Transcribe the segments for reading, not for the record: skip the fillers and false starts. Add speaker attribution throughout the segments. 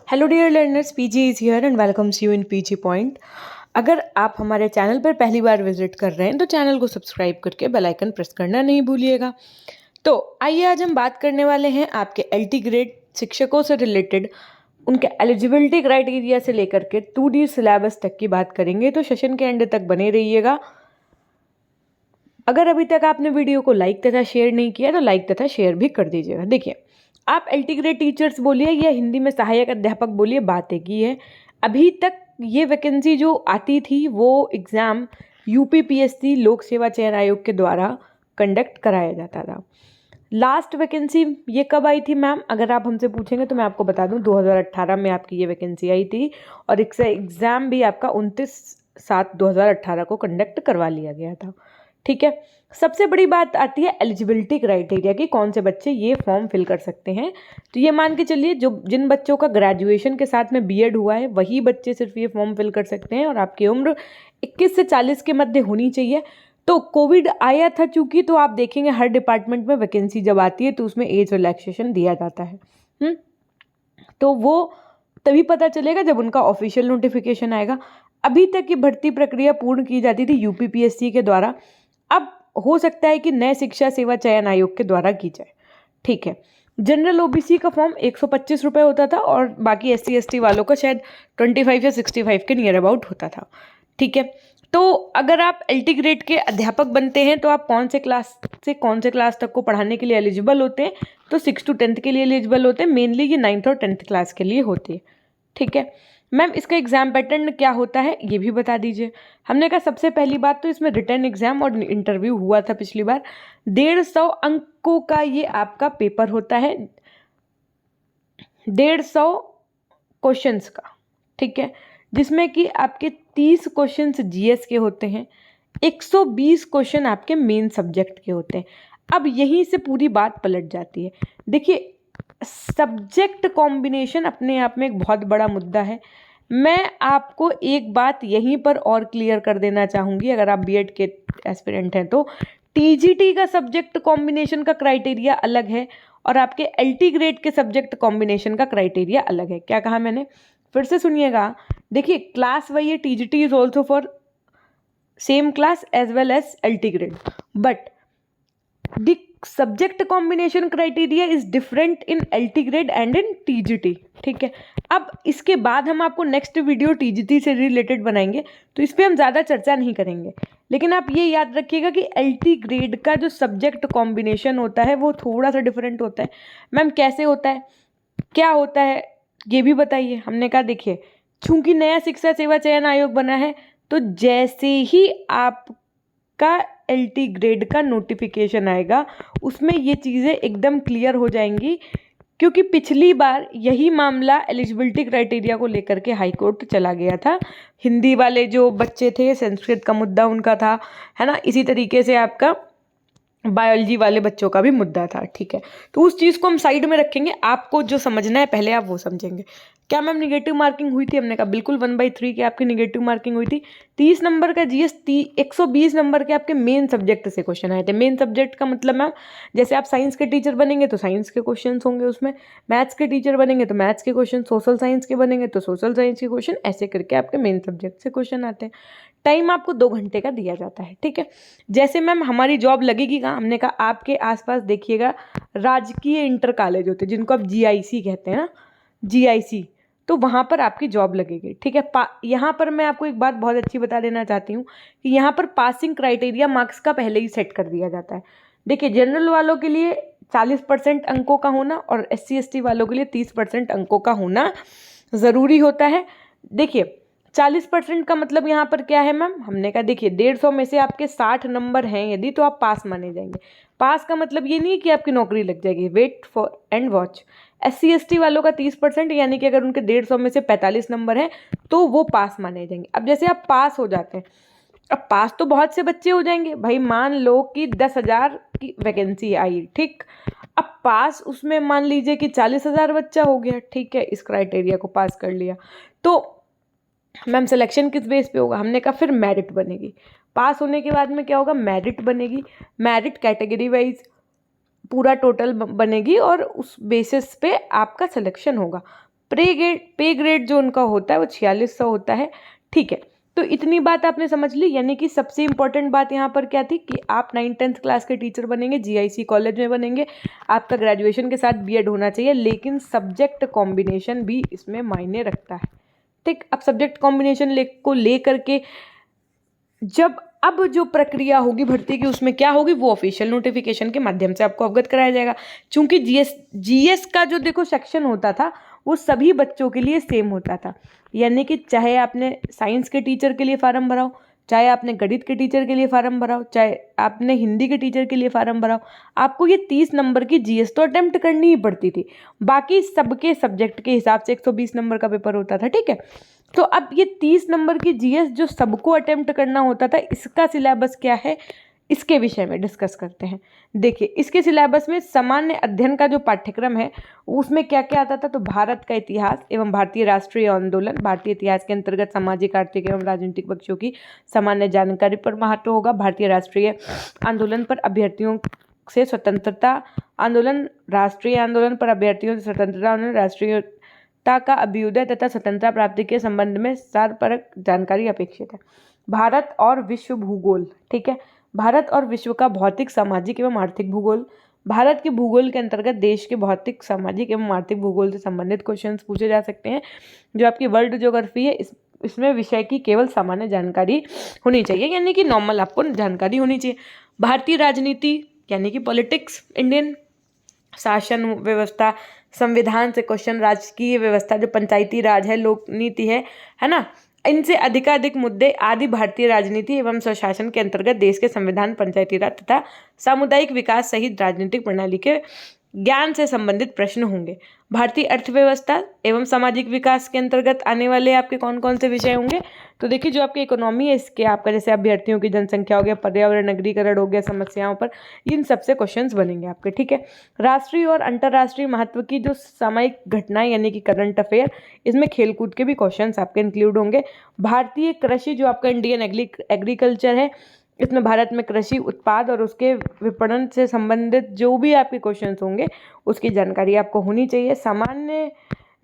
Speaker 1: Hello dear learners, PG is here and welcomes you in PG point. अगर आप हमारे channel पर पहली बार विजिट कर रहे हैं तो चैनल को सब्सक्राइब करके बेल आइकन प्रेस करना नहीं भूलिएगा। तो आइए आज हम बात करने वाले हैं आपके एलटी ग्रेड शिक्षकों से रिलेटेड उनके एलिजिबिलिटी क्राइटेरिया से लेकर के 2D सिलेबस तक की बात करेंगे। तो सेशन के एंड तक बने रहिएगा। अगर अभी तक आपने वीडियो को लाइक तथा शेयर नहीं किया तो लाइक तथा शेयर भी कर दीजिएगा। देखिए, आप एलटी ग्रेड टीचर्स बोलिए या हिंदी में सहायक अध्यापक बोलिए, बात एक ही है। अभी तक ये वैकेंसी जो आती थी वो एग्ज़ाम यूपीपीएससी लोक सेवा चयन आयोग के द्वारा कंडक्ट कराया जाता था। लास्ट वैकेंसी ये कब आई थी मैम, अगर आप हमसे पूछेंगे तो मैं आपको बता दूं 2018 में आपकी ये वैकेंसी आई थी और एग्ज़ाम भी आपका 29/7/2018 को कंडक्ट करवा लिया गया था। ठीक है, सबसे बड़ी बात आती है एलिजिबिलिटी क्राइटेरिया की, कौन से बच्चे ये फॉर्म फिल कर सकते हैं। तो ये मान के चलिए जो जिन बच्चों का ग्रेजुएशन के साथ में बीएड हुआ है वही बच्चे सिर्फ ये फॉर्म फिल कर सकते हैं और आपकी उम्र 21 से 40 के मध्य होनी चाहिए। तो कोविड आया था चूंकि, तो आप देखेंगे हर डिपार्टमेंट में वैकेंसी जब आती है तो उसमें एज रिलैक्सेशन दिया जाता है। तो वो तभी पता चलेगा जब उनका ऑफिशियल नोटिफिकेशन आएगा। अभी तक ये भर्ती प्रक्रिया पूर्ण की जाती थी यूपीपीएससी के द्वारा। अब हो सकता है कि नए शिक्षा सेवा चयन आयोग के द्वारा की जाए। ठीक है, जनरल ओबीसी का फॉर्म 125 रुपये होता था और बाकी SC ST वालों का शायद 25 या 65 के नियर अबाउट होता था। ठीक है, तो अगर आप एलटी ग्रेड के अध्यापक बनते हैं तो आप कौन से क्लास तक को पढ़ाने के लिए एलिजिबल होते हैं, तो 6 to 10th के लिए एलिजिबल होते हैं। मेनली ये 9th और 10th क्लास के लिए होती है। ठीक है मैम, इसका एग्जाम पैटर्न क्या होता है ये भी बता दीजिए। हमने कहा सबसे पहली बात तो इसमें रिटर्न एग्जाम और इंटरव्यू हुआ था पिछली बार। 150 अंकों का ये आपका पेपर होता है, 150 क्वेश्चंस का। ठीक है, जिसमें कि आपके 30 क्वेश्चंस जीएस के होते हैं, 120 क्वेश्चन आपके मेन सब्जेक्ट के होते हैं। अब यहीं से पूरी बात पलट जाती है। देखिए, सब्जेक्ट कॉम्बिनेशन अपने आप में एक बहुत बड़ा मुद्दा है। मैं आपको एक बात यहीं पर और क्लियर कर देना चाहूँगी, अगर आप बीएड के एस्पिरेंट हैं तो टीजीटी का सब्जेक्ट कॉम्बिनेशन का क्राइटेरिया अलग है और आपके एलटी ग्रेड के सब्जेक्ट कॉम्बिनेशन का क्राइटेरिया अलग है। क्या कहा मैंने, फिर से सुनिएगा। देखिए, क्लास वाइज ये TGT is also for same class as well as LT grade, but the subject combination criteria is different in LT grade and in TGT. ठीक है, अब इसके बाद हम आपको नेक्स्ट वीडियो टीजीटी से रिलेटेड बनाएंगे तो इस पर हम ज़्यादा चर्चा नहीं करेंगे। लेकिन आप ये याद रखिएगा कि एलटी ग्रेड का जो सब्जेक्ट कॉम्बिनेशन होता है वो थोड़ा सा डिफरेंट होता है। मैम कैसे होता है, क्या होता है, ये भी बताइए। हमने कहा देखिए, चूंकि नया शिक्षा सेवा चयन आयोग बना है तो जैसे ही आपका एलटी ग्रेड का नोटिफिकेशन आएगा उसमें ये चीज़ें एकदम क्लियर हो जाएंगी, क्योंकि पिछली बार यही मामला एलिजिबिलिटी क्राइटेरिया को लेकर के हाई कोर्ट चला गया था। हिंदी वाले जो बच्चे थे, संस्कृत का मुद्दा उनका था, है ना। इसी तरीके से आपका बायोलॉजी वाले बच्चों का भी मुद्दा था। ठीक है, तो उस चीज़ को हम साइड में रखेंगे, आपको जो समझना है पहले आप वो समझेंगे। क्या मैम निगेटिव मार्किंग हुई थी, हमने कहा बिल्कुल 1/3 की आपकी निगेटिव मार्किंग हुई थी। 30 नंबर का जीएस, 120 नंबर के आपके मेन सब्जेक्ट से क्वेश्चन आए थे। मेन सब्जेक्ट का मतलब मैम, जैसे आप साइंस के टीचर बनेंगे तो साइंस के क्वेश्चन होंगे उसमें, मैथ्स के टीचर बनेंगे तो मैथ्स के क्वेश्चन, सोशल साइंस के बनेंगे तो सोशल साइंस के क्वेश्चन, ऐसे करके आपके मेन सब्जेक्ट से क्वेश्चन आते हैं। टाइम आपको 2 घंटे का दिया जाता है। ठीक है, जैसे मैम हमारी जॉब लगेगी कहाँ, हमने कहा आपके आसपास देखिएगा राजकीय इंटर कॉलेज होते हैं जिनको आप जीआईसी कहते हैं ना, जीआईसी, तो वहाँ पर आपकी जॉब लगेगी। ठीक है, यहाँ पर मैं आपको एक बात बहुत अच्छी बता देना चाहती हूँ कि यहाँ पर पासिंग क्राइटेरिया मार्क्स का पहले ही सेट कर दिया जाता है। देखिए, जनरल वालों के लिए 40% अंकों का होना और SC ST वालों के लिए 30% अंकों का होना ज़रूरी होता है। देखिए, 40% का मतलब यहाँ पर क्या है मैम, हमने कहा देखिए 150 में से आपके 60 नंबर हैं यदि, तो आप पास माने जाएंगे। पास का मतलब ये नहीं है कि आपकी नौकरी लग जाएगी, wait for and watch. SC ST वालों का 30%, यानी कि अगर उनके 150 में से 45 नंबर हैं तो वो पास माने जाएंगे। अब जैसे आप पास हो जाते हैं, अब पास तो बहुत से बच्चे हो जाएंगे भाई, मान लो कि 10,000 की वैकेंसी आई, ठीक। अब पास उसमें मान लीजिए कि 40,000 बच्चा हो गया। ठीक है, इस क्राइटेरिया को पास कर लिया तो मैम सिलेक्शन किस बेस पे होगा, हमने कहा फिर मेरिट बनेगी। पास होने के बाद में क्या होगा, मेरिट बनेगी। मेरिट कैटेगरी वाइज पूरा टोटल बनेगी और उस बेसिस पे आपका सिलेक्शन होगा। पे ग्रेड जो उनका होता है वो 4600 होता है। ठीक है, तो इतनी बात आपने समझ ली। यानी कि सबसे इंपॉर्टेंट बात यहाँ पर क्या थी कि आप 9th-10th क्लास के टीचर बनेंगे, जीआईसी कॉलेज में बनेंगे, आपका ग्रेजुएशन के साथ बीएड होना चाहिए, लेकिन सब्जेक्ट कॉम्बिनेशन भी इसमें मायने रखता है। ठीक, अब सब्जेक्ट कॉम्बिनेशन को ले करके जब अब जो प्रक्रिया होगी भर्ती की उसमें क्या होगी, वो ऑफिशियल नोटिफिकेशन के माध्यम से आपको अवगत कराया जाएगा। चूंकि जीएस का जो देखो सेक्शन होता था वो सभी बच्चों के लिए सेम होता था। यानी कि चाहे आपने साइंस के टीचर के लिए फार्म भराओ, चाहे आपने गणित के टीचर के लिए फार्म भराओ, चाहे आपने हिंदी के टीचर के लिए फार्म भराओ, आपको ये 30 नंबर की जीएस तो अटेम्प्ट करनी ही पड़ती थी। बाकी सबके सब्जेक्ट के हिसाब से 120 नंबर का पेपर होता था। ठीक है, तो अब ये 30 नंबर की जीएस जो सबको अटेम्प्ट करना होता था, इसका सिलेबस क्या है, इसके विषय में डिस्कस करते हैं। देखिए, इसके सिलेबस में सामान्य अध्ययन का जो पाठ्यक्रम है उसमें क्या क्या आता था, तो भारत का इतिहास एवं भारतीय राष्ट्रीय आंदोलन, भारतीय इतिहास के अंतर्गत सामाजिक, आर्थिक एवं राजनीतिक पक्षों की सामान्य जानकारी पर महत्व होगा। भारतीय राष्ट्रीय आंदोलन पर अभ्यर्थियों से स्वतंत्रता आंदोलन, राष्ट्रीय आंदोलन पर अभ्यर्थियों से स्वतंत्रता आंदोलन, राष्ट्रीयता का अभ्युदय तथा स्वतंत्रता प्राप्ति के संबंध में सारपरक जानकारी अपेक्षित है। भारत और विश्व भूगोल, ठीक है, भारत और विश्व का भौतिक, सामाजिक एवं आर्थिक भूगोल। भारत के भूगोल के अंतर्गत देश के भौतिक, सामाजिक एवं आर्थिक भूगोल से संबंधित क्वेश्चंस पूछे जा सकते हैं। जो आपकी वर्ल्ड ज्योग्राफी है इसमें विषय की केवल सामान्य जानकारी होनी चाहिए, यानी कि नॉर्मल आपको जानकारी होनी चाहिए। भारतीय राजनीति यानी कि पॉलिटिक्स, इंडियन शासन व्यवस्था, संविधान से क्वेश्चन, राजकीय व्यवस्था जो पंचायती राज है, लोक नीति है ना, इनसे अधिकाधिक मुद्दे आदि भारतीय राजनीति एवं स्वशासन के अंतर्गत देश के संविधान, पंचायती राज तथा सामुदायिक विकास सहित राजनीतिक प्रणाली के ज्ञान से संबंधित प्रश्न होंगे। भारतीय अर्थव्यवस्था एवं सामाजिक विकास के अंतर्गत आने वाले आपके कौन कौन से विषय होंगे, तो देखिए जो आपकी इकोनॉमी है इसके आपका जैसे अभ्यर्थियों की जनसंख्या हो गया, पर्यावरण, नगरीकरण हो गया, समस्याओं पर, इन सबसे क्वेश्चंस बनेंगे आपके। ठीक है, राष्ट्रीय और अंतर्राष्ट्रीय महत्व की जो सामयिक घटनाएं यानी कि करंट अफेयर, इसमें खेलकूद के भी क्वेश्चंस आपके इंक्लूड होंगे। भारतीय कृषि जो आपका इंडियन एग्रीकल्चर है, इसमें भारत में कृषि उत्पाद और उसके विपणन से संबंधित जो भी आपके क्वेश्चंस होंगे उसकी जानकारी आपको होनी चाहिए। सामान्य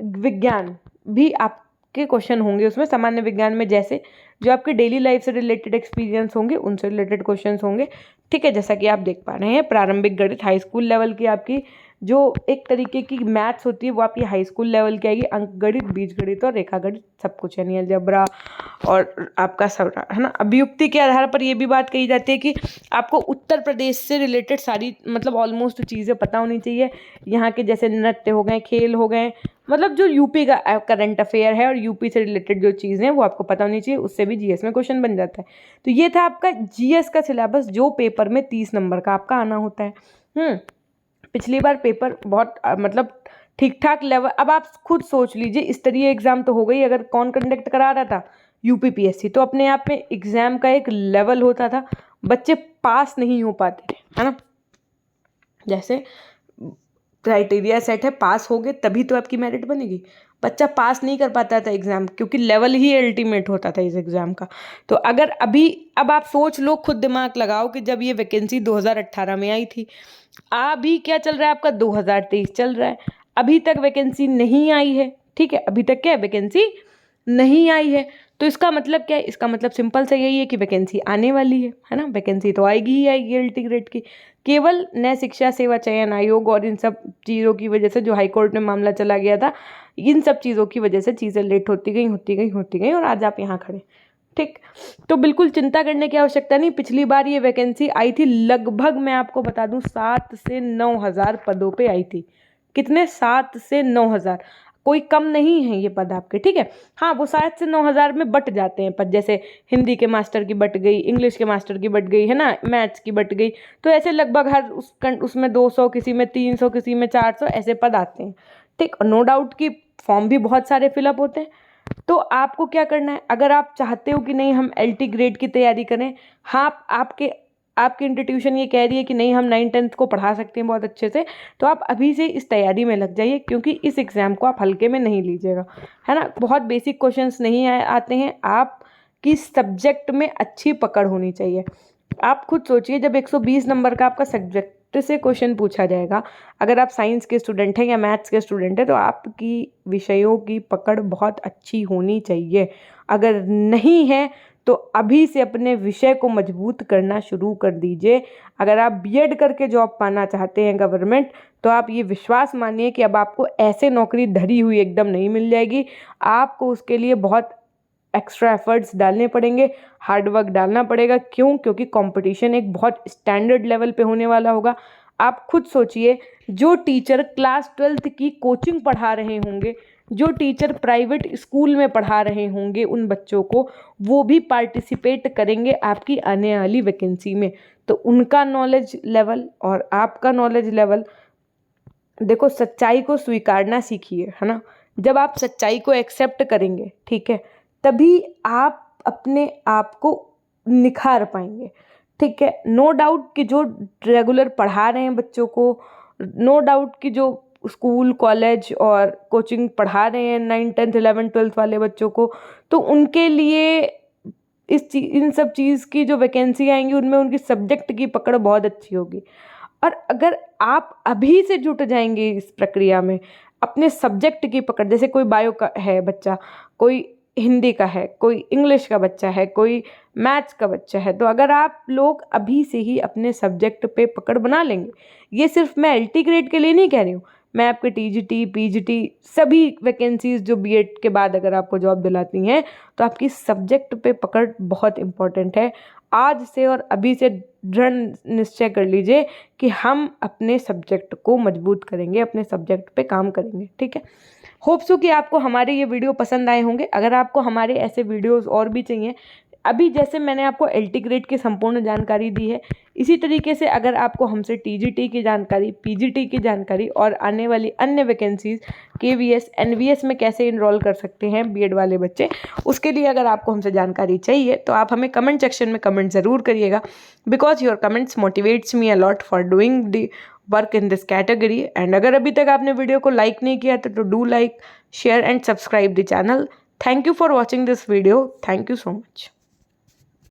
Speaker 1: विज्ञान भी आपके क्वेश्चन होंगे उसमें। सामान्य विज्ञान में जैसे जो आपके डेली लाइफ से रिलेटेड एक्सपीरियंस होंगे उनसे रिलेटेड क्वेश्चंस होंगे। ठीक है, जैसा कि आप देख पा रहे हैं प्रारंभिक गणित, हाई स्कूल लेवल की आपकी जो एक तरीके की मैथ्स होती है वो आपकी हाई स्कूल लेवल की आएगी। अंक गणित, बीज गणित और रेखा गणित सब कुछ, यानी अलजेब्रा और आपका सब, है ना। अभियुक्ति के आधार पर ये भी बात कही जाती है कि आपको उत्तर प्रदेश से रिलेटेड सारी मतलब ऑलमोस्ट चीज़ें पता होनी चाहिए। यहाँ के जैसे नृत्य हो गए, खेल हो गए, मतलब जो यूपी का करंट अफेयर है और यूपी से रिलेटेड जो चीज़ें हैं वो आपको पता होनी चाहिए, उससे भी जीएस में क्वेश्चन बन जाता है। तो ये था आपका जीएस का सिलेबस जो पेपर में 30 नंबर का आपका आना होता है। पिछली बार पेपर बहुत मतलब ठीक ठाक लेवल, अब आप खुद सोच लीजिए स्तरीय एग्जाम तो हो गई, अगर कौन कंडक्ट करा रहा था, यूपीपीएससी, तो अपने आप में एग्जाम का एक लेवल होता था, बच्चे पास नहीं हो पाते थे, है ना। जैसे क्राइटेरिया सेट है, पास हो गए तभी तो आपकी मेरिट बनेगी। बच्चा पास नहीं कर पाता था एग्जाम, क्योंकि लेवल ही अल्टीमेट होता था इस एग्जाम का। तो अगर अब आप सोच लो, खुद दिमाग लगाओ कि जब ये वैकेंसी 2018 में आई थी, अभी क्या चल रहा है आपका 2023 चल रहा है, अभी तक वैकेंसी नहीं आई है। ठीक है, अभी तक क्या है, वैकेंसी नहीं आई है। तो इसका मतलब क्या है, इसका मतलब सिंपल से यही है कि वैकेंसी आने वाली है ना। वैकेंसी तो आएगी ही आएगी एलटी ग्रेड की। केवल नए शिक्षा सेवा चयन आयोग और इन सब चीज़ों की वजह से जो हाईकोर्ट में मामला चला गया था, इन सब चीज़ों की वजह से चीज़ें लेट होती गई और आज आप यहाँ खड़े। ठीक, तो बिल्कुल चिंता करने की आवश्यकता नहीं। पिछली बार ये वैकेंसी आई थी लगभग, मैं आपको बता दूं, 7 से 9 हज़ार पदों पे आई थी। कितने, 7 से 9 हज़ार, कोई कम नहीं है ये पद आपके। ठीक है, हाँ वो 7 से 9 हज़ार में बट जाते हैं पद, जैसे हिंदी के मास्टर की बट गई, इंग्लिश के मास्टर की बट गई, है ना, मैथ्स की बट गई, तो ऐसे लगभग हर उसमें 200, किसी में 300, किसी में 400 ऐसे पद आते हैं। ठीक, और नो डाउट कि फॉर्म भी बहुत सारे फिलअप होते हैं। तो आपको क्या करना है, अगर आप चाहते हो कि नहीं हम एलटी ग्रेड की तैयारी करें, हाँ आपकी इंस्टीट्यूशन ये कह रही है कि नहीं हम 9th-10th को पढ़ा सकते हैं बहुत अच्छे से, तो आप अभी से इस तैयारी में लग जाइए, क्योंकि इस एग्ज़ाम को आप हल्के में नहीं लीजिएगा, है ना। बहुत बेसिक क्वेश्चंस नहीं आते हैं, आपकी सब्जेक्ट में अच्छी पकड़ होनी चाहिए। आप खुद सोचिए, जब 120 नंबर का आपका से क्वेश्चन पूछा जाएगा। अगर आप साइंस के स्टूडेंट हैं या मैथ्स के स्टूडेंट हैं तो आपकी विषयों की पकड़ बहुत अच्छी होनी चाहिए। अगर नहीं है तो अभी से अपने विषय को मजबूत करना शुरू कर दीजिए। अगर आप बीएड करके जॉब पाना चाहते हैं गवर्नमेंट, तो आप ये विश्वास मानिए कि अब आपको ऐसे नौकरी धरी हुई एकदम नहीं मिल जाएगी। आपको उसके लिए बहुत एक्स्ट्रा एफर्ट्स डालने पड़ेंगे, हार्ड वर्क डालना पड़ेगा। क्यों? क्योंकि कंपटीशन एक बहुत स्टैंडर्ड लेवल पे होने वाला होगा। आप खुद सोचिए, जो टीचर क्लास 12th की कोचिंग पढ़ा रहे होंगे, जो टीचर प्राइवेट स्कूल में पढ़ा रहे होंगे उन बच्चों को, वो भी पार्टिसिपेट करेंगे आपकी आने वाली वैकेंसी में। तो उनका नॉलेज लेवल और आपका नॉलेज लेवल, देखो सच्चाई को स्वीकारना सीखिए, है ना। जब आप सच्चाई को एक्सेप्ट करेंगे, ठीक है, तभी आप अपने आप को निखार पाएंगे, ठीक है। नो डाउट कि जो रेगुलर पढ़ा रहे हैं बच्चों को, नो डाउट कि जो स्कूल कॉलेज और कोचिंग पढ़ा रहे हैं 9th 10th 11th 12th वाले बच्चों को, तो उनके लिए इन सब चीज़ की जो वैकेंसी आएंगी उनमें उनकी सब्जेक्ट की पकड़ बहुत अच्छी होगी। और अगर आप अभी से जुट जाएंगे इस प्रक्रिया में, अपने सब्जेक्ट की पकड़, जैसे कोई बायो का है बच्चा, कोई हिंदी का है, कोई इंग्लिश का बच्चा है, कोई मैथ्स का बच्चा है, तो अगर आप लोग अभी से ही अपने सब्जेक्ट पे पकड़ बना लेंगे, ये सिर्फ मैं एलटी ग्रेड के लिए नहीं कह रही हूँ, मैं आपके टीजीटी पीजीटी सभी वैकेंसीज जो बीएड के बाद अगर आपको जॉब दिलाती हैं, तो आपकी सब्जेक्ट पे पकड़ बहुत इंपॉर्टेंट है। आज से और अभी से दृढ़ निश्चय कर लीजिए कि हम अपने सब्जेक्ट को मजबूत करेंगे, अपने सब्जेक्ट पे काम करेंगे, ठीक है। होप सो कि आपको हमारे ये वीडियो पसंद आए होंगे। अगर आपको हमारे ऐसे वीडियोस और भी चाहिए, अभी जैसे मैंने आपको एलटी ग्रेड की संपूर्ण जानकारी दी है, इसी तरीके से अगर आपको हमसे टीजीटी की जानकारी, पीजीटी की जानकारी और आने वाली अन्य वैकेंसीज केवीएस एनवीएस में कैसे इनरोल कर सकते हैं बीएड वाले बच्चे, उसके लिए अगर आपको हमसे जानकारी चाहिए तो आप हमें कमेंट सेक्शन में कमेंट ज़रूर करिएगा, because your comments motivates me a lot for doing the work in this category. And अगर अभी तक आपने वीडियो को लाइक नहीं किया तो do like, share and subscribe the channel. Thank you for watching this video. Thank you so much.